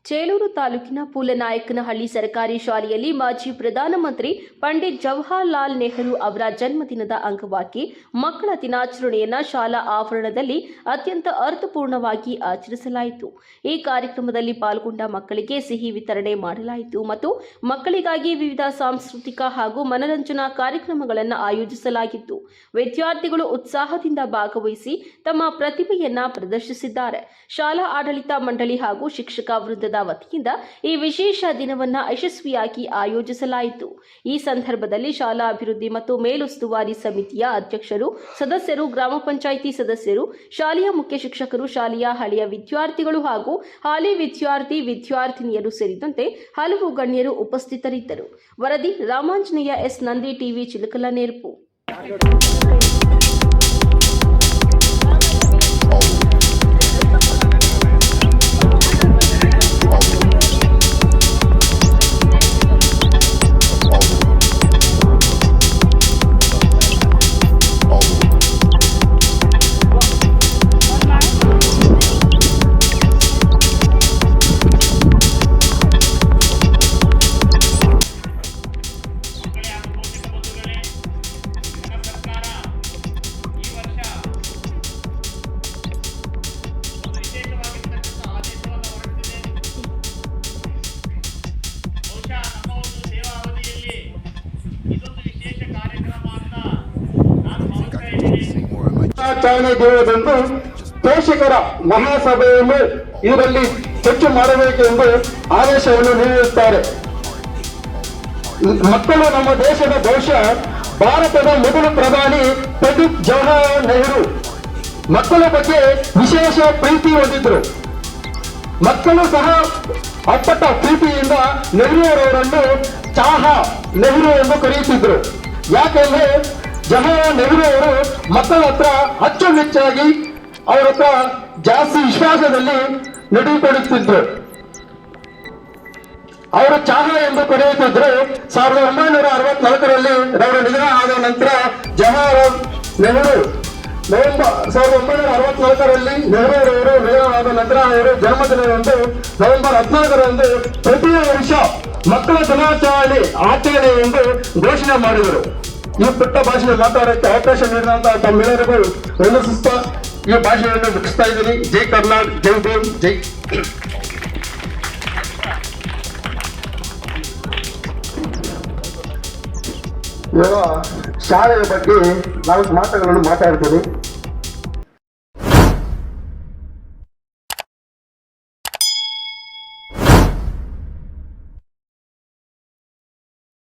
ಚೇಳೂರು ತಾಲೂಕಿನ ಪೂಲನಾಯಕನಹಳ್ಳಿ ಸರ್ಕಾರಿ ಶಾಲೆಯಲ್ಲಿ ಮಾಜಿ ಪ್ರಧಾನಮಂತ್ರಿ ಪಂಡಿತ್ ಜವಾಹರಲಾಲ್ ನೆಹರು ಅವರ ಜನ್ಮದಿನದ ಅಂಗವಾಗಿ ಮಕ್ಕಳ ದಿನಾಚರಣೆಯನ್ನು ಶಾಲಾ ಆವರಣದಲ್ಲಿ ಅತ್ಯಂತ ಅರ್ಥಪೂರ್ಣವಾಗಿ ಆಚರಿಸಲಾಯಿತು. ಈ ಕಾರ್ಯಕ್ರಮದಲ್ಲಿ ಪಾಲ್ಗೊಂಡ ಮಕ್ಕಳಿಗೆ ಸಿಹಿ ವಿತರಣೆ ಮಾಡಲಾಯಿತು ಮತ್ತು ಮಕ್ಕಳಿಗಾಗಿ ವಿವಿಧ ಸಾಂಸ್ಕೃತಿಕ ಹಾಗೂ ಮನರಂಜನಾ ಕಾರ್ಯಕ್ರಮಗಳನ್ನು ಆಯೋಜಿಸಲಾಗಿತ್ತು. ವಿದ್ಯಾರ್ಥಿಗಳು ಉತ್ಸಾಹದಿಂದ ಭಾಗವಹಿಸಿ ತಮ್ಮ ಪ್ರತಿಭೆಯನ್ನ ಪ್ರದರ್ಶಿಸಿದ್ದಾರೆ. ಶಾಲಾ ಆಡಳಿತ ಮಂಡಳಿ ಹಾಗೂ ಶಿಕ್ಷಕ ವೃಂದದ ವತಿಯಿಂದ ಈ ವಿಶೇಷ ದಿನವನ್ನು ಯಶಸ್ವಿಯಾಗಿ ಆಯೋಜಿಸಲಾಯಿತು. ಈ ಸಂದರ್ಭದಲ್ಲಿ ಶಾಲಾ ಅಭಿವೃದ್ಧಿ ಮತ್ತು ಮೇಲುಸ್ತುವಾರಿ ಸಮಿತಿಯ ಅಧ್ಯಕ್ಷರು, ಸದಸ್ಯರು, ಗ್ರಾಮ ಪಂಚಾಯಿತಿ ಸದಸ್ಯರು, ಶಾಲೆಯ ಮುಖ್ಯ ಶಿಕ್ಷಕರು, ಶಾಲೆಯ ಹಳೆಯ ವಿದ್ಯಾರ್ಥಿಗಳು ಹಾಗೂ ಹಾಲಿ ವಿದ್ಯಾರ್ಥಿನಿಯರು ಸೇರಿದಂತೆ ಹಲವು ಗಣ್ಯರು ಉಪಸ್ಥಿತರಿದ್ದರು. ವರದಿ ರಾಮಾಂಜನೇಯ ಎಸ್ ನಂದಿ, ಟಿವಿ ಚಿಲಕಲನೇರ್ಪು. ಚಾಲನೆ ದಿನದಂದು ಪೋಷಕರ ಮಹಾಸಭೆಯನ್ನು ಇದರಲ್ಲಿ ಹೆಚ್ಚು ಮಾಡಬೇಕೆಂದು ಆದೇಶವನ್ನು ನೀಡಿರುತ್ತಾರೆ. ಮಕ್ಕಳು ನಮ್ಮ ದೇಶದ ಭವಿಷ್ಯ. ಭಾರತದ ಮೊದಲ ಪ್ರಧಾನಿ ಪಂಡಿತ್ ಜವಾಹರಲಾಲ್ ನೆಹರು ಮಕ್ಕಳ ಬಗ್ಗೆ ವಿಶೇಷ ಪ್ರೀತಿ ಹೊಂದಿದ್ರು. ಮಕ್ಕಳು ಸಹ ಅಪ್ಪಟ ಪ್ರೀತಿಯಿಂದ ನೆಹರೂರವರನ್ನು ಚಾಹಾ ನೆಹರು ಎಂದು ಕರೆಯುತ್ತಿದ್ರು. ಯಾಕೆಂದ್ರೆ ಜವಾಹರಲಾಲ್ ನೆಹರು ಅವರು ಮಕ್ಕಳ ಹತ್ರ ಅಚ್ಚುಮೆಚ್ಚಾಗಿ ಅವರ ಹತ್ರ ಜಾಸ್ತಿ ವಿಶ್ವಾಸದಲ್ಲಿ ನಡೆದುಕೊಳ್ಳುತ್ತಿದ್ರು. ಅವರು ಚಾಹಾ ಎಂದು ಕರೆಯುತ್ತಿದ್ರು. 1964ರಲ್ಲಿ ಅವರ ನಿಧನ ಆದ ನಂತರ ಜವಾಹರಲಾಲ್ ನೆಹರು 1964ರಲ್ಲಿ ನೆಹರೂರವರು ನಿಧನ ಆದ ನಂತರ ಅವರು ಜನ್ಮದಿನದಂದು ನವೆಂಬರ್ 14ರಂದು ಪ್ರತಿ ವರ್ಷ ಮಕ್ಕಳ ದಿನಾಚರಣೆ ಆಚರಣೆ ಎಂದು ಘೋಷಣೆ ಮಾಡಿದರು. ಈ ಪುಟ್ಟ ಭಾಷೆ ಮಾತಾಡೋಕ್ಕೆ ಅವಕಾಶ ನೀಡಿದಂತಹ ತಮ್ಮೆಲ್ಲರಿಗೂ ವಂದಿಸುತ್ತಾ ಈ ಭಾಷೆಯನ್ನು ಮುಗಿಸ್ತಾ ಇದ್ದೀನಿ. ಜೈ ಕರ್ನಾಟಕ, ಜೈ ಭೀಮ್, ಜೈ. ಇವಾಗ ಶಾಲೆಯ ಬಗ್ಗೆ 4 ಮಾತುಗಳನ್ನು ಮಾತಾಡ್ತೀನಿ.